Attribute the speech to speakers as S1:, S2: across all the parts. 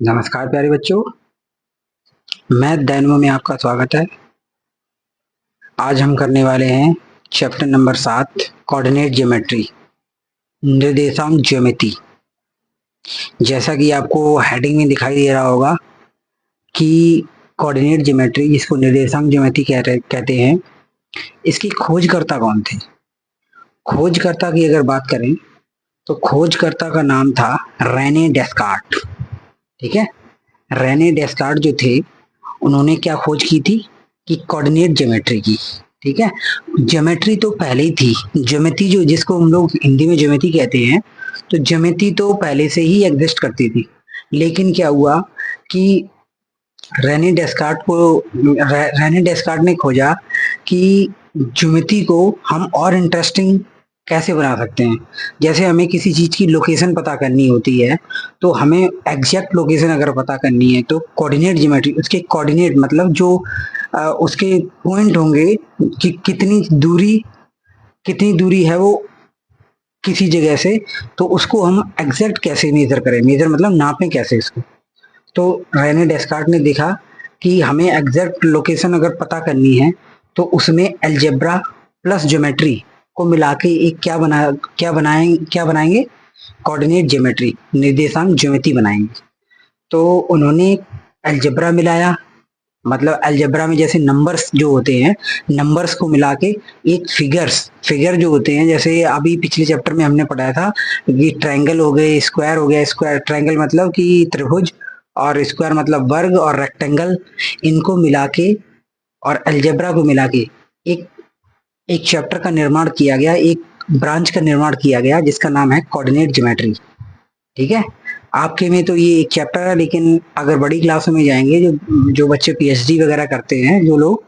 S1: नमस्कार प्यारे बच्चों, मैं दैनवो में आपका स्वागत है। आज हम करने वाले हैं चैप्टर नंबर 7 कोऑर्डिनेट ज्योमेट्री, निर्देशांक ज्यामिति। जैसा कि आपको हेडिंग में दिखाई दे रहा होगा कि कोऑर्डिनेट ज्योमेट्री, जिसको निर्देशांक ज्यामिति कहते हैं, इसकी खोजकर्ता कौन थे? खोजकर्ता की अगर बात करें तो खोजकर्ता का नाम था रेने डेस्कार्ट। ठीक है, रेने डेस्कार्ट जो थे, उन्होंने क्या खोज की थी कि कोऑर्डिनेट ज्योमेट्री की। ठीक है, ज्योमेट्री तो पहले ही थी, ज्योमेट्री जो जिसको हम लोग हिंदी में ज्योमेट्री कहते हैं, तो ज्योमेट्री तो पहले से ही एग्जिस्ट करती थी। लेकिन क्या हुआ कि रेने डेस्कार्ट ने खोजा कि ज्योमेट्री को हम और इंटरेस्टिंग कैसे बना सकते हैं। जैसे हमें किसी चीज की लोकेशन पता करनी होती है, तो हमें एग्जैक्ट लोकेशन अगर पता करनी है तो कोऑर्डिनेट ज्योमेट्री, उसके कोऑर्डिनेट मतलब जो उसके पॉइंट होंगे कि कितनी दूरी है वो किसी जगह से, तो उसको हम एग्जैक्ट कैसे मेजर करें। मेजर मतलब नापें कैसे इसको। तो रेने डेस्कार्ट ने देखा कि हमें एग्जैक्ट लोकेशन अगर पता करनी है तो उसमें अलजेब्रा प्लस ज्योमेट्री को मिला के एक क्या बनाएंगे, कोऑर्डिनेट ज्योमेट्री, निर्देशांक ज्योमेट्री बनाएंगे। तो उन्होंने अलजेब्रा मिलाया, मतलब अलजेब्रा में जैसे नंबर्स जो होते हैं, नंबर्स को मिला के एक फिगर जो होते हैं, जैसे अभी पिछले चैप्टर में हमने पढ़ाया था कि ट्रायंगल हो गए, स्क्वायर हो गया। स्क्वायर ट्रायंगल मतलब कि त्रिभुज, और स्क्वायर मतलब वर्ग, और रेक्टेंगल, इनको मिला के और अलजेब्रा को मिला के एक एक चैप्टर का निर्माण किया गया, एक ब्रांच का निर्माण किया गया जिसका नाम है कोऑर्डिनेट ज्योमेट्री। ठीक है, आपके में तो ये एक चैप्टर है, लेकिन अगर बड़ी क्लासों में जाएंगे, जो जो बच्चे पीएचडी वगैरह करते हैं जो लोग,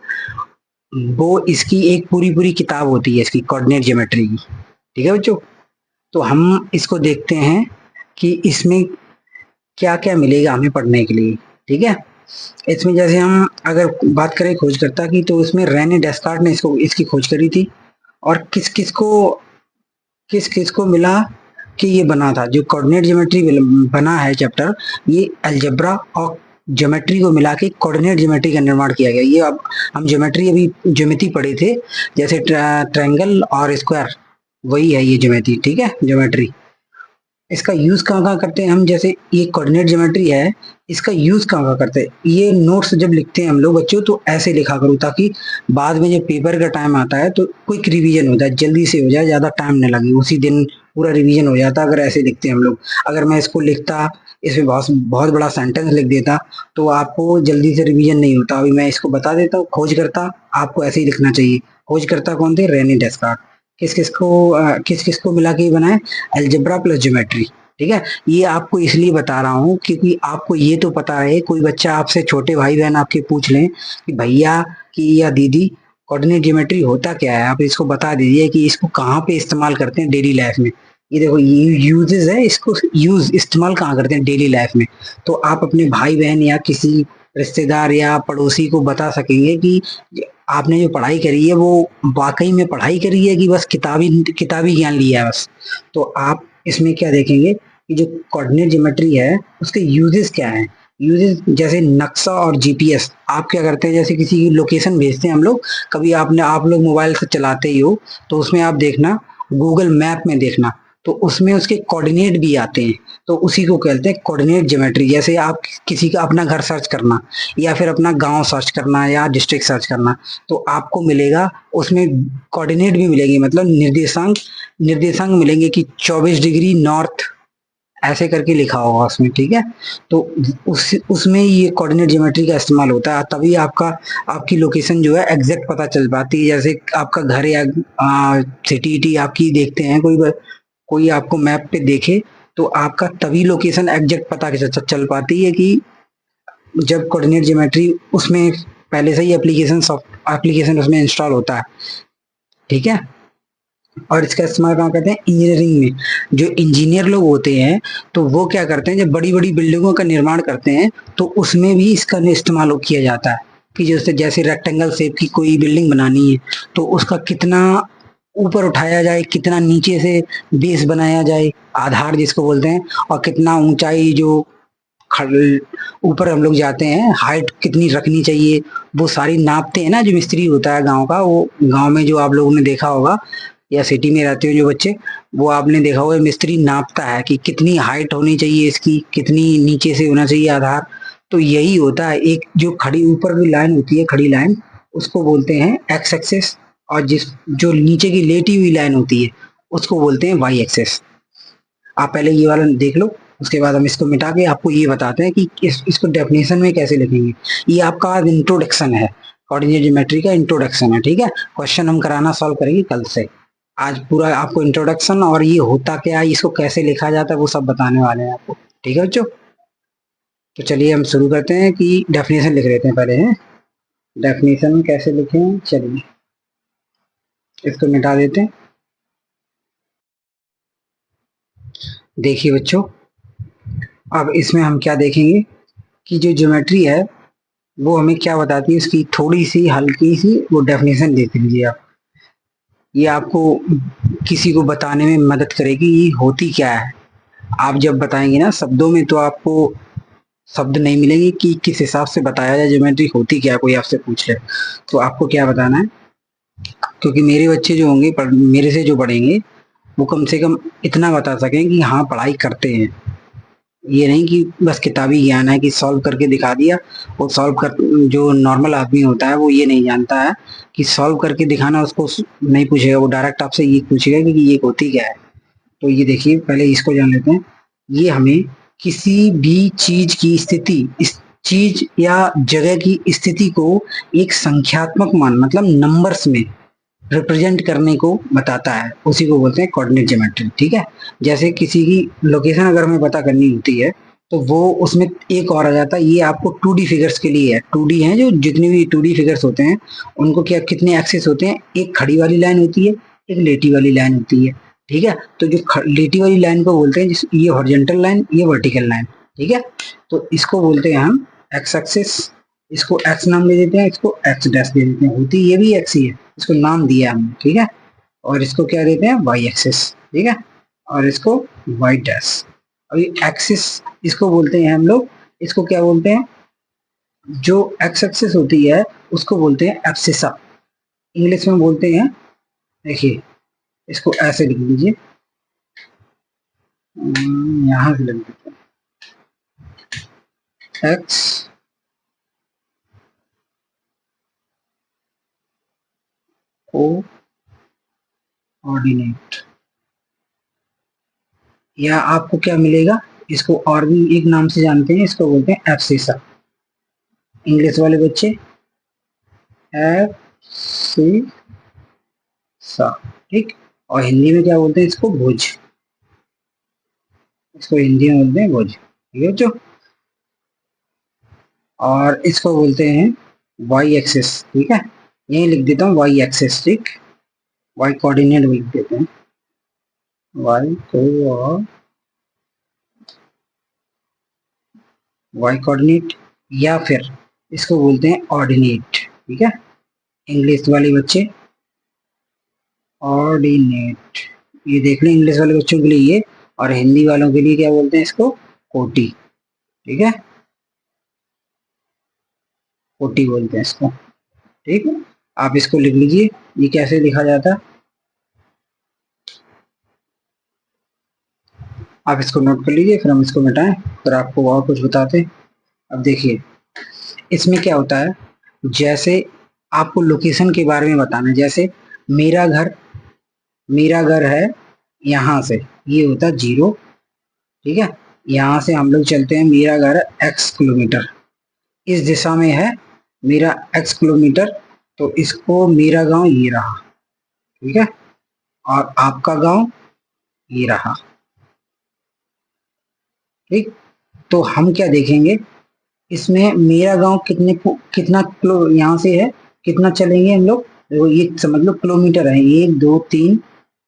S1: वो इसकी एक पूरी पूरी किताब होती है इसकी कोऑर्डिनेट ज्योमेट्री की। ठीक है बच्चों, तो हम इसको देखते हैं कि इसमें क्या क्या मिलेगा हमें पढ़ने के लिए। ठीक है, इसमें जैसे हम अगर बात करें खोजकर्ता की, तो इसमें रेने डेस्कार्ट ने इसकी खोज करी थी। और किस किस को मिला कि ये बना था, जो कोऑर्डिनेट ज्योमेट्री बना है चैप्टर, ये अलजेब्रा और ज्योमेट्री को मिला के कोऑर्डिनेट ज्योमेट्री का निर्माण किया गया। ये अब हम ज्योमेट्री पढ़े थे, जैसे ट्रायंगल और स्क्वायर, वही है ये ज्योमेट्री। ठीक है, ज्योमेट्री इसका यूज कहाँ कहाँ करते हैं हम, जैसे ये कोऑर्डिनेट ज्योमेट्री है, इसका यूज कहाँ कहाँ करते हैं। ये नोट्स जब लिखते हैं हम लोग बच्चों, तो ऐसे लिखा करो ताकि बाद में जब पेपर का टाइम आता है तो क्विक रिवीजन हो जाए, जल्दी से हो जाए, ज्यादा टाइम न लगे, उसी दिन पूरा रिवीजन हो जाता अगर ऐसे लिखते हैं हम लोग। अगर मैं इसको लिखता, इसमें बहुत बहुत बड़ा सेंटेंस लिख देता, तो आपको जल्दी से रिवीजन नहीं होता। अभी मैं इसको बता देता हूँ, खोज करता आपको ऐसे ही लिखना चाहिए। खोज करता कौन थे? रेने डेस्कार्ट। किस किस को मिला के बनाए? Algebra plus geometry. ठीक है, ये आपको इसलिए बता रहा हूँ क्योंकि आपको ये तो पता है, कोई बच्चा आपसे, छोटे भाई बहन आपके पूछ लें कि भैया कि या दीदी कोऑर्डिनेट ज्योमेट्री होता क्या है, आप इसको बता दीजिए कि इसको कहाँ पे इस्तेमाल करते हैं डेली लाइफ में। ये देखो, ये यूजेस है, इसको इस्तेमाल कहाँ करते हैं डेली लाइफ में। तो आप अपने भाई बहन या किसी रिश्तेदार या पड़ोसी को बता सकेंगे कि आपने जो पढ़ाई करी है वो वाकई में पढ़ाई करी है कि बस किताबी ज्ञान लिया है बस। तो आप इसमें क्या देखेंगे कि जो कोऑर्डिनेट ज्योमेट्री है उसके यूजेस क्या हैं। यूजेस जैसे नक्शा और जीपीएस, आप क्या करते हैं, जैसे किसी की लोकेशन भेजते हैं हम लोग, कभी आप लोग मोबाइल से चलाते ही हो, तो उसमें आप देखना, गूगल मैप में देखना, तो उसमें उसके कोऑर्डिनेट भी आते हैं, तो उसी को कहते हैं कोऑर्डिनेट ज्योमेट्री। जैसे आप किसी का अपना घर सर्च करना, या फिर अपना गांव सर्च करना, या डिस्ट्रिक्ट सर्च करना, तो आपको मिलेगा उसमें कोऑर्डिनेट भी मिलेंगे, मतलब निर्देशांक मिलेंगे कि 24 डिग्री नॉर्थ, ऐसे करके लिखा होगा उसमें। ठीक है, तो उसमें ये कोऑर्डिनेट ज्योमेट्री का इस्तेमाल होता है, तभी आपकी लोकेशन जो है एग्जैक्ट पता चल पाती है। जैसे आपका घर या सिटी आपकी देखते हैं, कोई आपको मैप पे देखे, तो आपका तभी लोकेशन एग्जैक्ट पता चल पाती है कि जब कोऑर्डिनेट ज्योमेट्री उसमें पहले से ही एप्लीकेशन उसमें इंस्टॉल होता है। ठीक है, और इसका इस्तेमाल कहाँ करते हैं? इंजीनियरिंग में। जो इंजीनियर लोग होते हैं, तो वो क्या करते हैं, जब बड़ी बड़ी बिल्डिंगों का निर्माण करते हैं, तो उसमें भी इसका इस्तेमाल किया जाता है कि जैसे रेक्टेंगल शेप की कोई बिल्डिंग बनानी है, तो उसका कितना ऊपर उठाया जाए, कितना नीचे से बेस बनाया जाए, आधार जिसको बोलते हैं, और कितना ऊंचाई जो ऊपर हम लोग जाते हैं, हाइट कितनी रखनी चाहिए वो सारी नापते हैं ना, जो मिस्त्री होता है गांव का, वो गांव में जो आप लोगों ने देखा होगा या सिटी में रहते हो जो बच्चे, वो आपने देखा होगा मिस्त्री नापता है कि कितनी हाइट होनी चाहिए इसकी, कितनी नीचे से होना चाहिए आधार। तो यही होता है, एक जो खड़ी ऊपर की लाइन होती है, खड़ी लाइन, उसको बोलते हैं एक्स एक्सेस, और जिस जो नीचे की लेटी हुई लाइन होती है उसको बोलते हैं वाई एक्सेस। आप पहले ये वाला देख लो, उसके बाद हम इसको मिटा के आपको ये बताते हैं कि इसको डेफिनेशन में कैसे लिखेंगे। ये आपका आज इंट्रोडक्शन है, कोऑर्डिनेट ज्योमेट्री का इंट्रोडक्शन है, ठीक है। क्वेश्चन हम कराना सॉल्व करेंगे कल से। आज पूरा आपको इंट्रोडक्शन और ये होता क्या है, इसको कैसे लिखा जाता है, वो सब बताने वाले हैं आपको, ठीक है बच्चों। तो चलिए हम शुरू करते हैं कि डेफिनेशन लिख लेते हैं पहले, हैं डेफिनेशन कैसे लिखें, चलिए इसको मिटा देते हैं। देखिए बच्चों, अब इसमें हम क्या देखेंगे कि जो ज्योमेट्री है वो हमें क्या बताती है, इसकी थोड़ी सी हल्की सी वो डेफिनेशन देख लीजिए आप। ये आपको किसी को बताने में मदद करेगी ये होती क्या है। आप जब बताएंगे ना शब्दों में तो आपको शब्द नहीं मिलेंगे कि किस हिसाब से बताया जाए ज्योमेट्री होती क्या, कोई आपसे पूछ ले तो आपको क्या बताना है। क्योंकि मेरे बच्चे जो होंगे मेरे से जो पढ़ेंगे वो कम से कम इतना बता सकें कि हाँ पढ़ाई करते हैं, ये नहीं कि बस किताबी ज्ञान है कि सॉल्व करके दिखा दिया। और सॉल्व कर, जो नॉर्मल आदमी होता है वो ये नहीं जानता है कि सॉल्व करके दिखाना, उसको नहीं पूछेगा, वो डायरेक्ट आपसे ये पूछेगा कि ये होती क्या है। तो ये देखिए पहले इसको जान लेते हैं। ये हमें किसी भी चीज की स्थिति, इस चीज या जगह की स्थिति को एक संख्यात्मक मान मतलब नंबर्स में रिप्रेजेंट करने को बताता है, उसी को बोलते हैं कोऑर्डिनेट ज्योमेट्री, ठीक है। जैसे किसी की लोकेशन अगर हमें पता करनी होती है तो वो उसमें एक और आ जाता है, ये आपको 2D फिगर्स के लिए है। 2D है, जो जितने भी 2D फिगर्स होते हैं उनको क्या कितने एक्सिस होते हैं, एक खड़ी वाली लाइन होती है, एक लेटी वाली लाइन होती है, ठीक है। तो जो लेटी वाली लाइन को बोलते हैं ये हॉरिजॉन्टल लाइन, ये वर्टिकल लाइन, ठीक है। तो इसको बोलते हैं हम एक्स एक्सिस, इसको एक्स नाम दे देते हैं, इसको एक्स डैश दे देते हैं, होती ये भी एक्स ही है, इसको नाम दिया हमने, ठीक है। और इसको क्या देते हैं वाई एक्सिस, ठीक है, और इसको वाई डैश। अभी एक्सिस इसको बोलते हैं हम लोग, इसको क्या बोलते हैं, जो एक्स एक्सिस होती है उसको बोलते हैं एब्सिसा, इंग्लिश में बोलते हैं। देखिए इसको ऐसे लिख लीजिए, यहां से लिख देते हैं एक्स कोऑर्डिनेट, या आपको क्या मिलेगा, इसको और भी एक नाम से जानते हैं, इसको बोलते हैं एब्सिसा। इंग्लिश वाले बच्चे एब्सिसा, ठीक। और हिंदी में क्या बोलते हैं इसको, भुज, इसको हिंदी में बोलते हैं भुज, ठीक है बच्चों। और इसको बोलते हैं वाई एक्सिस, ठीक है, यही लिख देता हूँ वाई एक्सिस, ठीक। वाई कोऑर्डिनेट भी लिख देते हैं, वाई को वाई कोऑर्डिनेट, या फिर इसको बोलते हैं ऑर्डिनेट, ठीक है। इंग्लिश वाले बच्चे ऑर्डिनेट, ये देख लें इंग्लिश वाले बच्चों के लिए ये, और हिंदी वालों के लिए क्या बोलते हैं इसको, कोटी, ठीक है, कोटी बोलते हैं इसको, ठीक है। आप इसको लिख लीजिए, ये कैसे लिखा जाता है, आप इसको नोट कर लीजिए, फिर हम इसको मिटाएं, फिर आपको और कुछ बताते हैं। अब देखिए इसमें क्या होता है, जैसे आपको लोकेशन के बारे में बताना है, जैसे मेरा घर है यहाँ से, ये होता है 0, ठीक है। यहाँ से हम लोग चलते हैं, मेरा घर है x किलोमीटर, इस दिशा में है मेरा x किलोमीटर, तो इसको मेरा गांव ये रहा, ठीक है, और आपका गांव ये रहा, ठीक। तो हम क्या देखेंगे, इसमें मेरा गांव कितना किलो यहाँ से है, कितना चलेंगे हम लोग, देखो ये समझ लो किलोमीटर है, 1 2 3,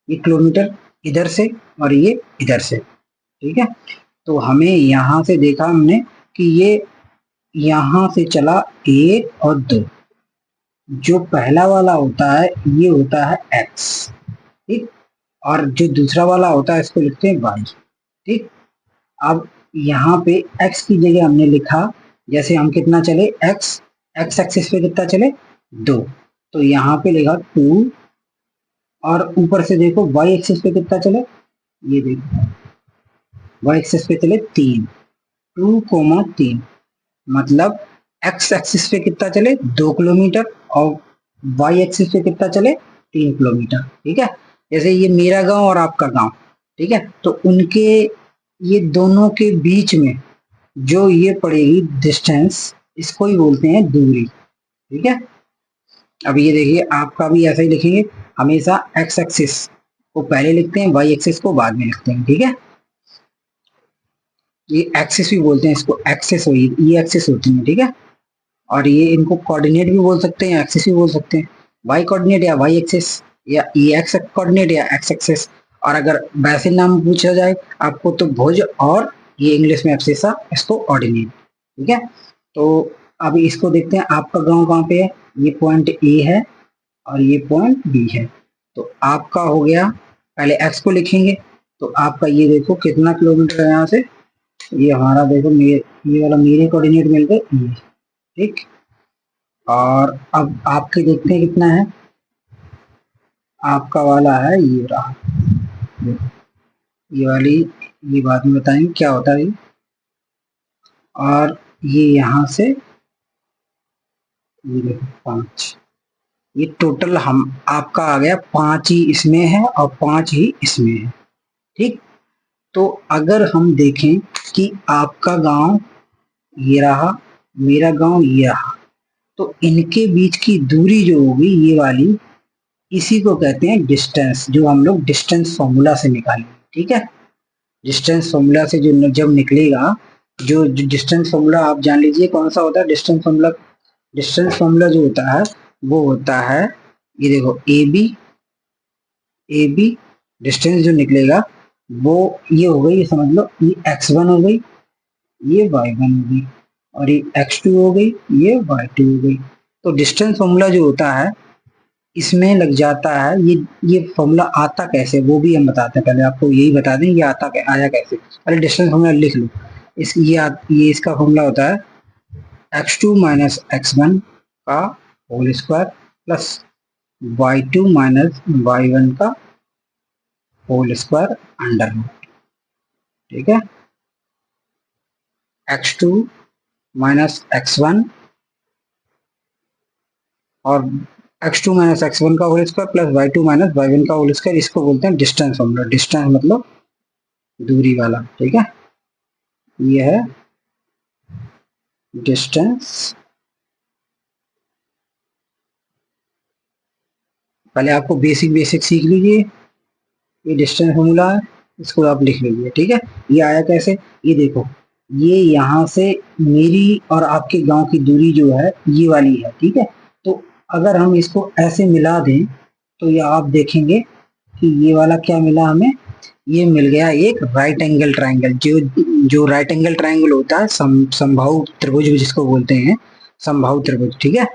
S1: ये किलोमीटर इधर से और ये इधर से, ठीक है। तो हमें यहाँ से देखा हमने कि ये यहाँ से चला 1 और 2, जो पहला वाला होता है ये होता है x, ठीक, और जो दूसरा वाला होता है इसको लिखते हैं y, ठीक। अब यहाँ पे x की जगह हमने लिखा, जैसे हम कितना चले, x एक्सिस पे कितना चले 2, तो यहाँ पे लिखा 2, और ऊपर से देखो y एक्सिस पे कितना चले, ये देखो y एक्सिस पे चले 3, 2,3, मतलब x एक्सिस पे कितना चले 2 किलोमीटर और y एक्सिस पे कितना चले 3 किलोमीटर। ठीक है, जैसे ये मेरा गांव और आपका गांव, ठीक है, तो उनके ये दोनों के बीच में जो ये पड़ेगी डिस्टेंस, इसको ही बोलते हैं दूरी। ठीक है, अब ये देखिए आपका भी ऐसा ही लिखेंगे, हमेशा x एक्सिस को पहले लिखते हैं, y एक्सिस को बाद में लिखते हैं। ठीक है, ये एक्सिस भी बोलते हैं, इसको एक्सिस हुई, ये एक्सिस होती है। ठीक है, और ये इनको कोऑर्डिनेट भी बोल सकते हैं, एक्सिस भी बोल सकते हैं, वाई कोऑर्डिनेट या वाई एक्सिस, या ये एक्स कोऑर्डिनेट या एक्स एक्सिस। और अगर वैसे नाम पूछा जाए आपको तो भुज, और ये इंग्लिश में एब्सिसा, इसको ऑर्डिनेट। ठीक है, तो अभी इसको देखते हैं, आपका गांव कहाँ पे है, ये पॉइंट ए है और ये पॉइंट बी है। तो आपका हो गया, पहले एक्स को लिखेंगे, तो आपका ये देखो कितना किलोमीटर है यहाँ से, ये हमारा देखो ये वाला मेरे कोऑर्डिनेट मिल गए ये। ठीक, और अब आपके देखते हैं कितना है, आपका वाला है ये रहा, ये वाली, ये बाद में बताएंगे क्या होता है ये, और ये यहाँ से ये देखो 5, ये टोटल हम आपका आ गया 5 ही इसमें है और 5 ही इसमें है। ठीक, तो अगर हम देखें कि आपका गांव ये रहा, मेरा गांव ये रहा, तो इनके बीच की दूरी जो होगी ये वाली, इसी को कहते हैं डिस्टेंस, जो हम लोग डिस्टेंस फॉर्मूला से निकालेंगे। ठीक है, डिस्टेंस फॉर्मूला से जो जब निकलेगा, जो डिस्टेंस फॉर्मूला आप जान लीजिए कौन सा होता है डिस्टेंस फॉर्मूला। डिस्टेंस फॉर्मूला जो होता है वो होता है, ये देखो ए बी डिस्टेंस जो निकलेगा वो ये हो गई, ये समझ लो ये x1 हो गई, ये y1 हो गई, और ये x2 हो गई, ये y2 हो गई। तो डिस्टेंस फॉर्मूला जो होता है इसमें लग जाता है, ये फॉर्मूला आता कैसे वो भी हम बताते हैं, पहले आपको यही बता दें ये आया कैसे। पहले डिस्टेंस फॉर्मूला लिख लो, ये इसका फॉर्मूला होता है x2 माइनस x1 का whole square plus y2 minus y1 का होल स्क्वायर अंडर रूट। ठीक है, x2 माइनस x1 और x2 माइनस x1 का whole square plus y2 minus y1 का होल स्क्वायर, इसको बोलते हैं डिस्टेंस फॉर्मूला। डिस्टेंस मतलब दूरी वाला। ठीक है, ये है डिस्टेंस। पहले आपको बेसिक सीख लीजिए, ये डिस्टेंस फॉर्मूला है, इसको आप लिख लीजिए। ठीक है, ये आया कैसे, ये देखो, ये यहाँ से मेरी और आपके गांव की दूरी जो है ये वाली है। ठीक है, तो अगर हम इसको ऐसे मिला दें तो ये आप देखेंगे कि ये वाला क्या मिला हमें, ये मिल गया एक राइट एंगल ट्राइंगल। जो राइट एंगल ट्राइंगल होता है, समबाहु त्रिभुज जिसको बोलते हैं, समबाहु त्रिभुज। ठीक है,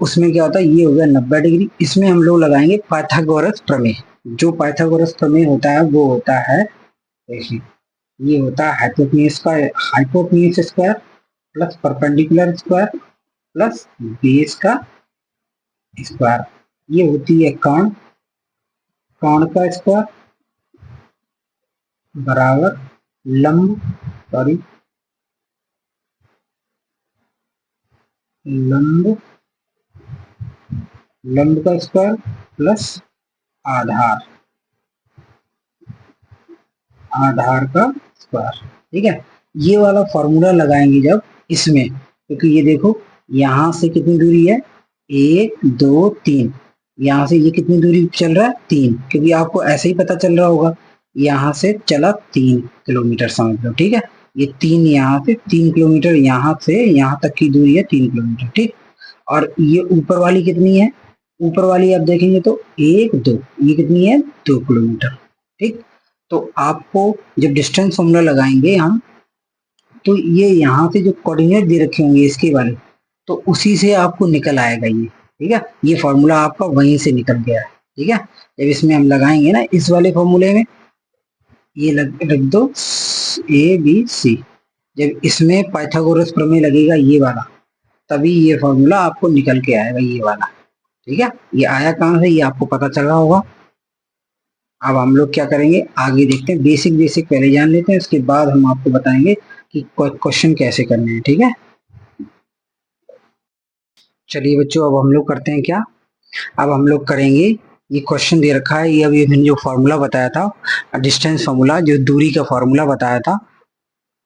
S1: उसमें क्या होता है, ये हो गया 90 डिग्री। इसमें हम लोग लगाएंगे पाइथागोरस प्रमेय। जो पाइथागोरस प्रमेय होता है वो होता है, देखिए ये होता है hypotenuse square plus perpendicular square plus base का स्क्वायर। ये होती है कर्ण का स्क्वायर बराबर लंब का स्क्वायर प्लस आधार का स्क्वायर। ठीक है, ये वाला फॉर्मूला लगाएंगे जब इसमें, क्योंकि ये देखो यहाँ से कितनी दूरी है, 1 2 3, यहाँ से ये कितनी दूरी चल रहा है 3, क्योंकि आपको ऐसे ही पता चल रहा होगा, यहाँ से चला 3 किलोमीटर समझ लो। ठीक है, ये 3 यहाँ से 3 किलोमीटर, यहाँ से यहाँ तक की दूरी है 3 किलोमीटर। ठीक, और ये ऊपर वाली कितनी है, ऊपर वाली आप देखेंगे तो 1 2, ये कितनी है 2 किलोमीटर। ठीक, तो आपको जब डिस्टेंस फॉर्मूला लगाएंगे हम, तो ये यहाँ से जो कोऑर्डिनेट दे रखे होंगे इसके वाले, तो उसी से आपको निकल आएगा ये। ठीक है, ये फॉर्मूला आपका वहीं से निकल गया है। ठीक है, जब इसमें हम लगाएंगे ना इस वाले फॉर्मूले में, ये रख दो ABC। जब इसमें पाइथागोरस प्रमेय लगेगा ये वाला, तभी ये फॉर्मूला आपको निकल के आएगा ये वाला। ठीक है, ये आया कहाँ से ये आपको पता चला होगा। अब हम लोग क्या करेंगे आगे देखते हैं, बेसिक बेसिक पहले जान लेते हैं, उसके बाद हम आपको बताएंगे कि क्वेश्चन कैसे करने हैं। ठीक है, चलिए बच्चों अब हम लोग करते हैं क्या, अब हम लोग करेंगे, ये क्वेश्चन दे रखा है, ये अभी मैंने जो फॉर्मूला बताया था, डिस्टेंस फॉर्मूला, जो दूरी का फॉर्मूला बताया था,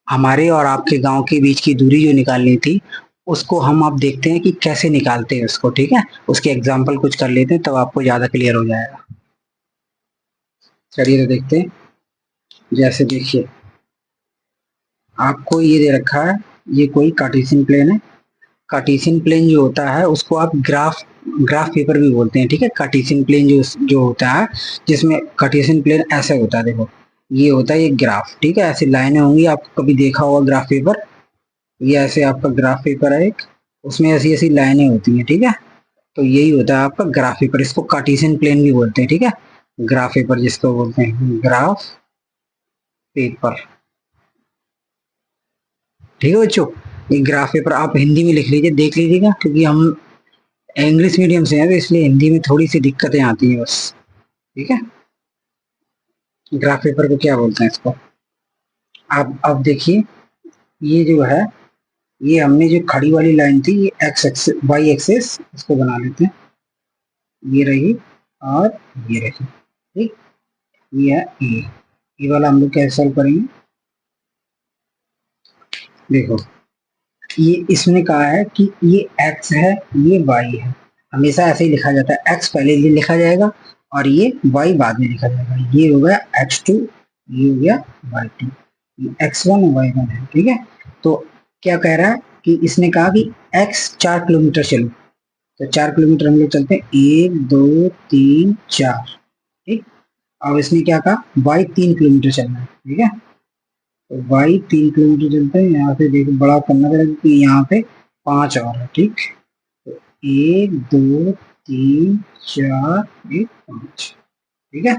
S1: हमारे और आपके गांव के बीच की दूरी जो निकालनी थी, उसको हम अब देखते हैं कि कैसे निकालते हैं उसको। ठीक है, उसके एग्जाम्पल कुछ कर लेते हैं तब आपको ज्यादा क्लियर हो जाएगा। चलिए तो देखते हैं। जैसे देखिए आपको ये दे रखा है, ये कोई कार्टेशियन प्लेन है। कार्टेशियन प्लेन जो होता है उसको आप ग्राफ ग्राफ पेपर भी बोलते हैं। ठीक है, कार्टेशियन प्लेन जो होता है, जिसमें कार्टेशियन प्लेन ऐसे होता है, देखो ये होता है एक ग्राफ। ठीक है, ऐसी लाइनें होंगी, आपको कभी देखा होगा ग्राफ पेपर, ये ऐसे आपका ग्राफ पेपर है एक, उसमें ऐसी ऐसी लाइनें होती हैं। ठीक है, तो यही होता है आपका ग्राफ पेपर, इसको कार्टेशियन प्लेन भी बोलते हैं। ठीक है, ग्राफ पेपर जिसको बोलते हैं ग्राफ पेपर। ठीक है बच्चों, ये ग्राफ पेपर आप हिंदी में लिख लीजिए, देख लीजिएगा, क्योंकि हम इंग्लिश मीडियम से हैं तो इसलिए हिंदी में थोड़ी सी दिक्कतें आती हैं बस। ठीक है, ग्राफ पेपर को क्या बोलते हैं इसको। आप अब देखिए, ये जो है, ये हमने जो खड़ी वाली लाइन थी, ये एक्स एक्सिस वाई एक्सिस, इसको बना लेते हैं, ये रही और ये रही। ठीक, ये है ए वाला हम लोग कैसे सॉल्व करेंगे, देखो ये इसने कहा है कि ये x है, ये y है, हमेशा ऐसे ही लिखा जाता है, x पहले लिखा जाएगा और ये y बाद में लिखा जाएगा। ये हो गया x2, ये हो गया y2, ये x1 और y1 है। ठीक है, तो क्या कह रहा है कि इसने कहा कि x 4 किलोमीटर चलो, तो 4 किलोमीटर हम लोग चलते हैं, 1 2 3 4। ठीक, अब इसने क्या कहा y 3 किलोमीटर चलना है। ठीक है, तो y 3 किलोमीटर चलते हैं, यहाँ से देखो बड़ा करना पड़ेगा क्योंकि यहाँ पे 5 और है। ठीक, तो 1 2 3 4 5। ठीक है,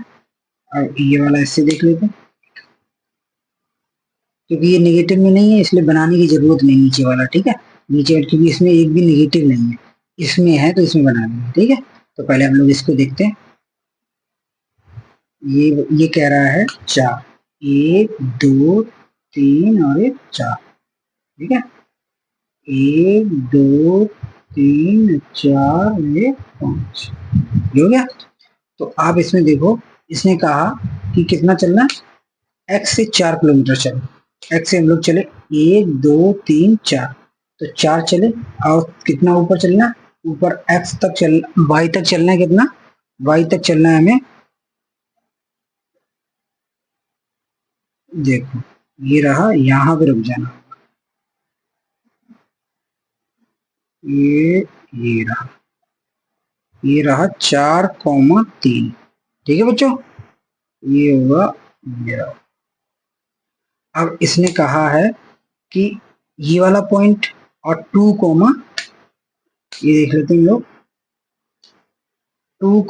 S1: अब ये वाला इससे देख लेते हैं, क्योंकि ये नेगेटिव में नहीं है इसलिए बनाने की जरूरत नहीं नीचे वाला। ठीक है, नीचे क्योंकि इसमें एक भी नेगेटिव नहीं है, इसमें है तो इसमें बना लेंगे। ठीक है, तो पहले हम लोग इसको देखते हैं, ये कह रहा है 4, 1 2 3 और 1 4। ठीक है, 1 2 3 4 1 5, हो गया। तो आप इसमें देखो, इसने कहा कि कितना चलना, x से 4 किलोमीटर चले, x से हम लोग चले 1 2 3 4, तो 4 चले, और कितना ऊपर चलना, ऊपर x तक चल y तक चलना है, कितना y तक चलना है हमें, देखो ये रहा, यहाँ पे रुक जाना, ये रहा, ये रहा 4 3। ठीक है बच्चों, ये होगा मेरा। अब इसने कहा है कि ये वाला पॉइंट और 2 ये देख लेते हैं लोग, 2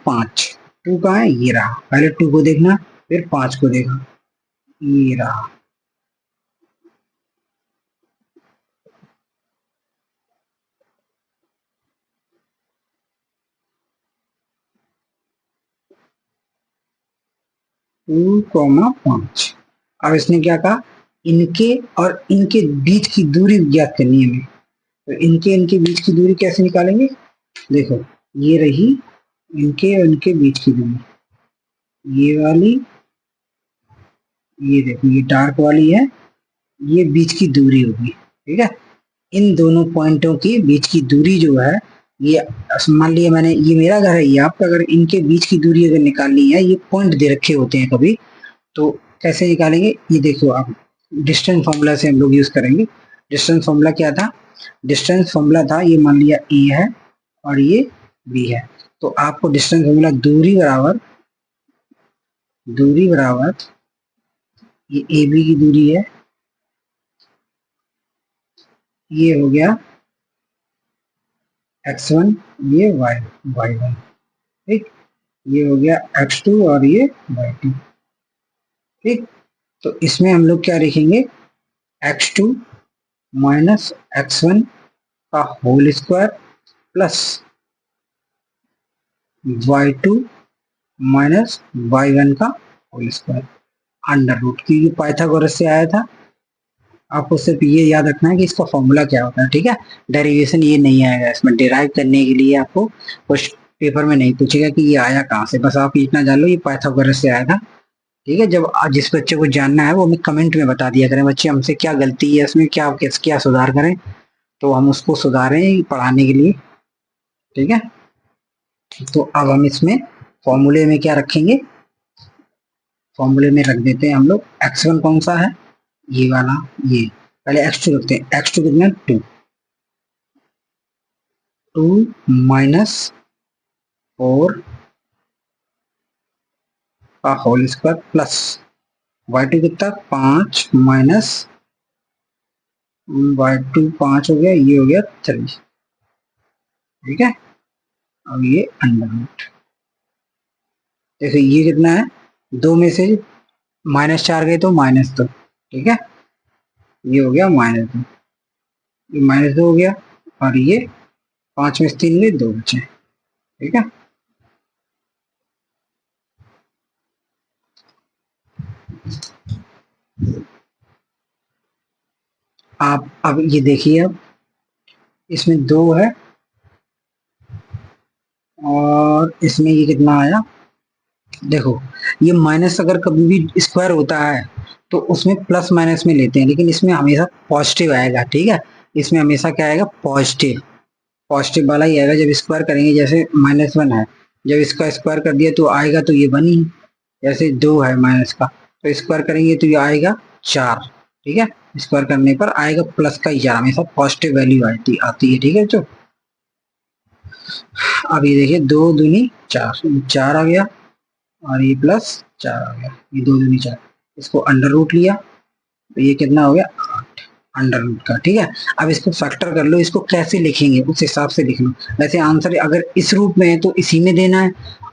S1: 5, 2 कहाँ है, ये रहा, पहले 2 को देखना फिर 5 को देखना, ये रहा। Two comma 5। अब इसने क्या कहा, इनके और इनके बीच की दूरी ज्ञात करनी है हमें, तो इनके बीच की दूरी कैसे निकालेंगे, देखो ये रही इनके और इनके बीच की दूरी, ये वाली, ये देखो ये डार्क वाली है, ये बीच की दूरी होगी। ठीक है, इन दोनों पॉइंटों के बीच की दूरी जो है, ये मान लिया मैंने, ये मेरा घर है, ये आपका घर, इनके बीच की दूरी अगर निकालनी है, ये पॉइंट दे रखे होते हैं कभी, तो कैसे निकालेंगे, ये देखो आप डिस्टेंस फॉर्मूला से हम लोग यूज करेंगे। डिस्टेंस फॉर्मूला क्या था, डिस्टेंस फॉर्मूला था, ये मान लिया ए है और ये बी है, तो आपको डिस्टेंस फॉर्मूला दूरी बराबर ये ए बी की दूरी है, ये हो गया x1, ये y1। ठीक, ये हो गया x2 और ये y2। ठीक, तो इसमें हम लोग क्या लिखेंगे, x2 माइनस x1 का whole square plus y2 minus y1 का होल स्क्वायर अंडर रूट की, ये पाइथागोरस से आया था। आपको सिर्फ ये याद रखना है कि इसका फॉर्मूला क्या होता है, ठीक है। डेरिवेशन ये नहीं आएगा इसमें, डिराइव करने के लिए आपको कुछ पेपर में नहीं पूछेगा कि ये आया कहाँ से, बस आप इतना जान लो ये पाइथागोरस से आया था, ठीक है। जब जिस बच्चे को जानना है वो हमें कमेंट में बता दिया करें, बच्चे हमसे क्या गलती है इसमें, क्या क्या सुधार करें, तो हम उसको सुधारें पढ़ाने के लिए, ठीक है। तो अब हम इसमें फॉर्मूले में क्या रखेंगे, फॉर्मूले में रख देते हैं हम लोग x1 कौन सा है, ये वाला, ये पहले x2 रखते हैं, x2 कितना, 2, 2 माइनस 4 का होल स्क्वायर प्लस y2 कितना 5 माइनस y2 5 हो गया, ये हो गया 3, ठीक है। अब ये अंडर रूट, देखो ये कितना है, दो में से -4 गए तो -2, ठीक है, ये हो गया -2, ये -2 हो गया, और ये 5 में से 3 गए, 2 बचे, ठीक है। आप अब ये देखिए, अब इसमें 2 है और इसमें ये कितना आया, देखो ये माइनस अगर कभी भी स्क्वायर होता है तो उसमें प्लस माइनस में लेते हैं, लेकिन इसमें हमेशा पॉजिटिव आएगा, ठीक है। इसमें हमेशा क्या आएगा, पॉजिटिव, पॉजिटिव वाला ही आएगा जब स्क्वायर करेंगे, जैसे -1 है, जब इसका स्क्वायर कर दिया तो आएगा तो ये 1 ही, जैसे 2 है माइनस का, तो स्क्वायर करेंगे तो ये आएगा 4, ठीक है। स्क्वायर करने पर आएगा प्लस का ही 4, हमेशा पॉजिटिव वैल्यू आती है, ठीक है। तो अब ये देखिए 2 दूनी 4, 4 आ गया, और ये प्लस 4 आ गया, ये 2 दूनी 4, इसको अंडर रूट लिया तो ये कितना हो गया, 8 अंडर रूट का, ठीक है। अब इसको फैक्टर कर लो, इसको कैसे लिखेंगे उस हिसाब से लिख लो, वैसे आंसर अगर इस रूप में है तो इसी में देना है,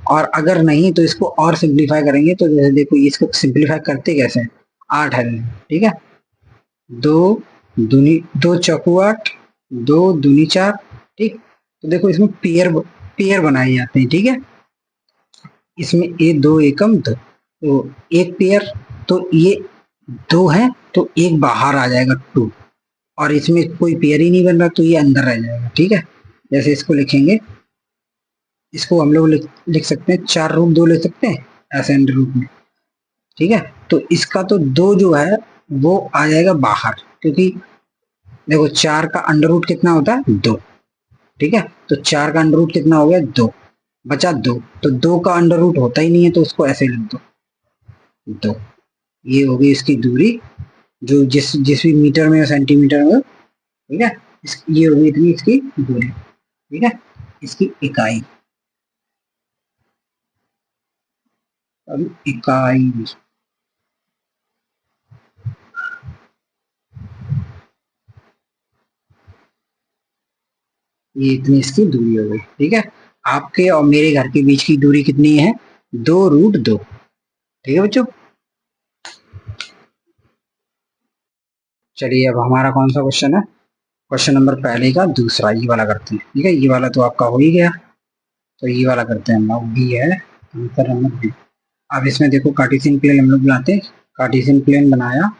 S1: और अगर नहीं तो इसको और सिंप्लीफाई करेंगे, तो जैसे देखो इसको सिंप्लीफाई करते कैसे हैं, 8 है, ठीक है, दो दूनी 2 चौकू 8, 2 दूनी 4, ठीक। तो देखो इसमें पेयर पेयर बनाए जाते हैं, ठीक है, इसमें ए 2 एकम 2, तो एक पेयर, तो ये 2 है तो एक बाहर आ जाएगा 2, और इसमें कोई पेयर ही नहीं बन रहा तो ये अंदर रह जाएगा, ठीक है। जैसे इसको लिखेंगे, इसको हम लोग लिख सकते हैं 4√2 ले सकते हैं ऐसे अंडर रूट में, ठीक है। तो इसका तो 2 जो है वो आ जाएगा बाहर, क्योंकि देखो 4 का अंडर रूट कितना होता है, 2, ठीक है। तो 4 का अंडर रूट कितना हो गया, 2, बचा 2, तो 2 का अंडर रूट होता ही नहीं है, तो उसको ऐसे लिख दो 2, ये होगी इसकी दूरी, जो जिस जिस भी मीटर में या सेंटीमीटर में, ठीक है, ये होगी इतनी इसकी दूरी, ठीक है, इसकी इकाई, अब इकाई, ये इतनी इसकी दूरी हो गई, ठीक है। आपके और मेरे घर के बीच की दूरी कितनी है, 2√2, ठीक है बच्चों। चलिए अब हमारा कौन सा क्वेश्चन है, क्वेश्चन नंबर पहले का दूसरा, ये वाला करते हैं, ठीक है, ये वाला तो आपका हो ही गया, तो ये वाला करते हैं हम लोग, बी है आंसर नंबर बी। अब इसमें देखो कार्टेशियन प्लेन हम लोग बनाते हैं, कार्टेशियन प्लेन बनाया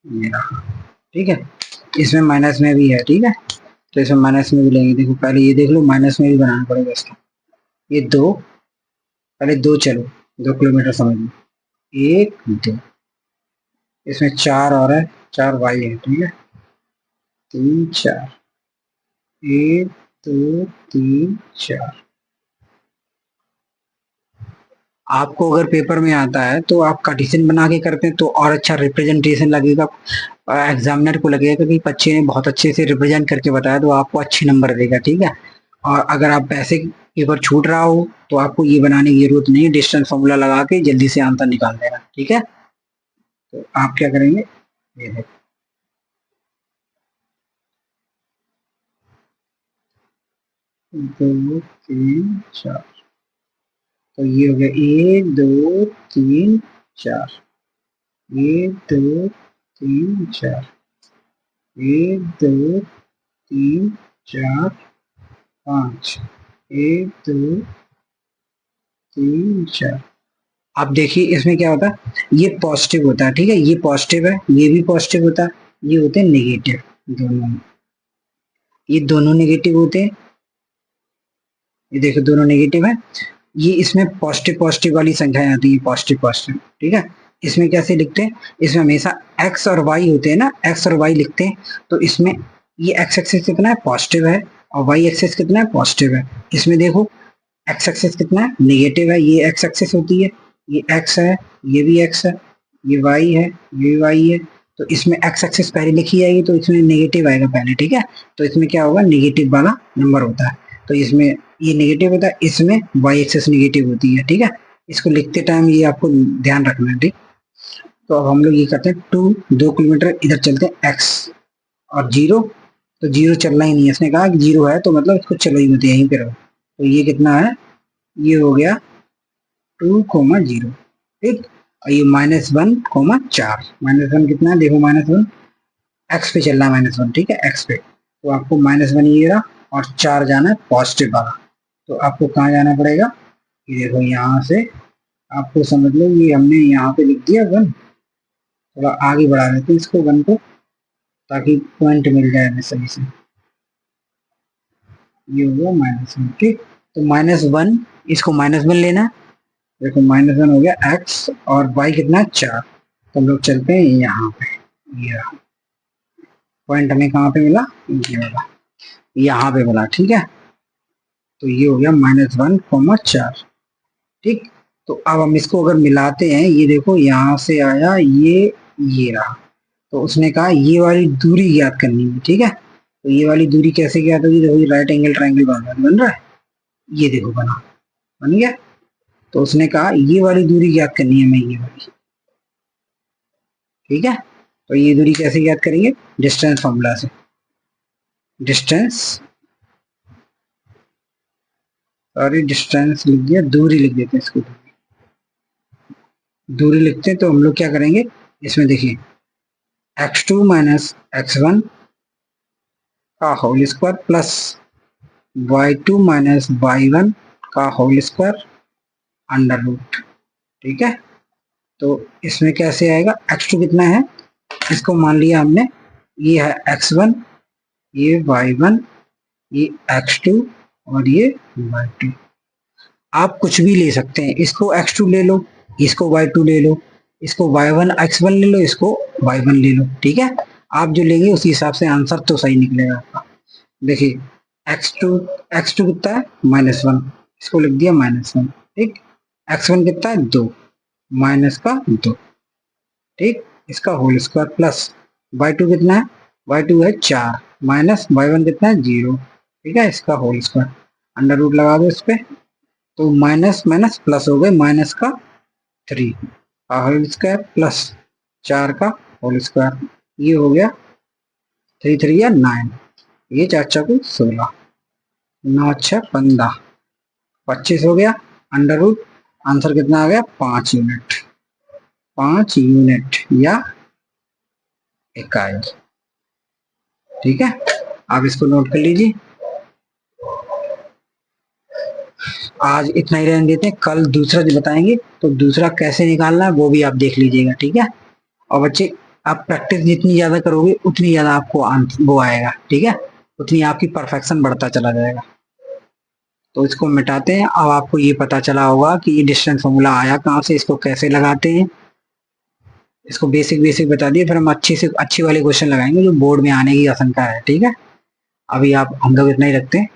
S1: ये रहा, ठीक है, इसमें माइनस में भी है, ठीक है, तो इसमें माइनस में भी लेंगे, देखो पहले ये देख लो माइनस में भी बनाना पड़ेगा इसका, ये 2, पहले 2 चलो, 2 किलोमीटर समझ लो, 1 2, इसमें 4 और है, 4 वाई है, ठीक है, 3 4, 1 2 3 4। आपको अगर पेपर में आता है तो आप कार्टेशियन बना के करते हैं तो और अच्छा रिप्रेजेंटेशन लगेगा, एग्जामिनर को लगेगा कि बच्चे ने बहुत अच्छे से रिप्रेजेंट करके बताया, तो आपको अच्छे नंबर देगा, ठीक है। और अगर आप ऐसे पेपर छूट रहा हो तो आपको ये बनाने की जरूरत नहीं, डिस्टेंस फॉर्मूला लगा के जल्दी से आंसर निकाल देना, ठीक है। तो आप क्या करेंगे, ये देखो 2 3 4, तो ये हो गया 1 2 3 4, 1 2 3 4, 1 2 3 4 5, 1 2 3 4। आप देखिए इसमें क्या होता है, ये पॉजिटिव होता है, ठीक है, ये पॉजिटिव है, ये भी पॉजिटिव होता है, ये होते हैं नेगेटिव दोनों, ये दोनों नेगेटिव होते हैं, ये देखो दोनों नेगेटिव है। ये इसमें पॉजिटिव पॉजिटिव वाली संख्याएं आती है, पॉजिटिव पॉजिटिव, ठीक है। इसमें कैसे लिखते हैं, इसमें हमेशा एक्स और वाई होते हैं ना, एक्स और वाई लिखते हैं। तो इसमें ये एक्स एक्सिस कितना है, पॉजिटिव है, और वाई एक्सिस कितना है, पॉजिटिव है। इसमें देखो एक्स एक्सिस कितना है, नेगेटिव है, ये एक्स एक्सिस होती है, ये एक्स है, ये भी एक्स है, ये वाई है, ये भी वाई है। तो इसमें एक्स एक्सिस पहले लिखी जाएगी, तो इसमें नेगेटिव आएगा पहले, ठीक है। तो इसमें क्या होगा, नेगेटिव वाला नंबर होता है। तो इसमें ये नेगेटिव होता है, इसमें वाई एक्सिस नेगेटिव होती है, ठीक है। इसको लिखते टाइम ये आपको ध्यान रखना है, ठीक। तो अब हम लोग ये करते हैं 2 किलोमीटर इधर चलते हैं, एक्स और 0, तो 0 चलना ही नहीं है, इसने कहा कि 0 है, तो मतलब इसको चलो ही मत, यहीं पे रहो। तो ये कितना है, ये हो गया 2,0, ठीक। और ये -1,4, -1 कितना है, देखो -1 एक्स पे चल रहा है, -1, ठीक है, एक्स पे। तो आपको -1 ये रहा, और 4 जाना है पॉजिटिव वाला। तो आपको कहाँ जाना पड़ेगा, ये देखो यहाँ से, आपको समझ लो ये हमने यहाँ पे लिख दिया 1, थोड़ा आगे बढ़ा देते हैं इसको 1 को, ताकि पॉइंट मिल जाए हमें सही से। ये हो गया -1, ठीक। तो -1, इसको -1 लेना है, देखो -1 हो गया एक्स, और वाई कितना है 4। तो हम लोग चलते हैं यहाँ पे, ये पॉइंट हमें कहाँ पे मिला, ये वाला, यहाँ पे मिला, ठीक है। तो ये हो गया -1,4, ठीक। तो अब हम इसको अगर मिलाते हैं, ये देखो यहाँ से आया ये रहा। तो उसने कहा ये वाली दूरी ज्ञात करनी है, ठीक है। तो ये वाली दूरी कैसे ज्ञात होगी, देखो राइट एंगल ट्रायंगल बन रहा है, ये देखो बन गया। तो उसने कहा ये वाली दूरी ज्ञात करनी है, मैं ये वाली, ठीक है। तो ये दूरी कैसे ज्ञात करेंगे, डिस्टेंस फॉर्मूला से, डिस्टेंस, सॉरी डिस्टेंस लिख दिया, दूरी लिख देते हैं इसको, दूरी लिखते हैं। तो हम लोग क्या करेंगे, इसमें देखिए x2 - x1 का whole square plus y2 - y1 का होल स्क्वायर अंडर रूट, ठीक है। तो इसमें कैसे आएगा, x2 कितना है, इसको मान लिया हमने, ये है x1, ये y1, ये x2, और ये y2। आप कुछ भी ले सकते हैं, इसको x2 ले लो, इसको y2 ले लो, इसको y1 x1 ले लो, इसको y1 ले लो, ठीक है। आप जो लेंगे उसी हिसाब से आंसर तो सही निकलेगा आपका। देखिए x2 कितना है, -1, इसको लिख दिया -1, ठीक। x1 कितना है, 2, माइनस का 2, ठीक, इसका होल स्क्वायर प्लस y2 कितना है, y2 है 4, माइनस y1 कितना है 0, ठीक है, इसका होल स्क्वायर, अंडर रूट लगा दो इस पे। तो माइनस माइनस प्लस हो गए, माइनस का 3 का होल स्क्वायर प्लस 4 का होल स्क्वायर, ये हो गया 3 3 या 9, ये 4 4 16, 9 6 15, 25 हो गया, अंडर रूट, आंसर कितना आ गया, 5 यूनिट, 5 यूनिट या इकाई, ठीक है। आप इसको नोट कर लीजिए। आज इतना ही रहने देते हैं, कल दूसरा जो बताएंगे, तो दूसरा कैसे निकालना है वो भी आप देख लीजिएगा, ठीक है। और बच्चे आप प्रैक्टिस जितनी ज्यादा करोगे उतनी ज्यादा आपको वो आएगा, ठीक है, उतनी आपकी परफेक्शन बढ़ता चला जाएगा। तो इसको मिटाते हैं। अब आपको ये पता चला होगा कि ये डिस्टेंस फॉर्मूला आया कहाँ से, इसको कैसे लगाते हैं, इसको बेसिक बेसिक बता दिए। फिर हम अच्छी से अच्छी वाले क्वेश्चन लगाएंगे जो बोर्ड में आने की आशंका है, ठीक है। अभी आप हम लोग इतना ही रखते हैं।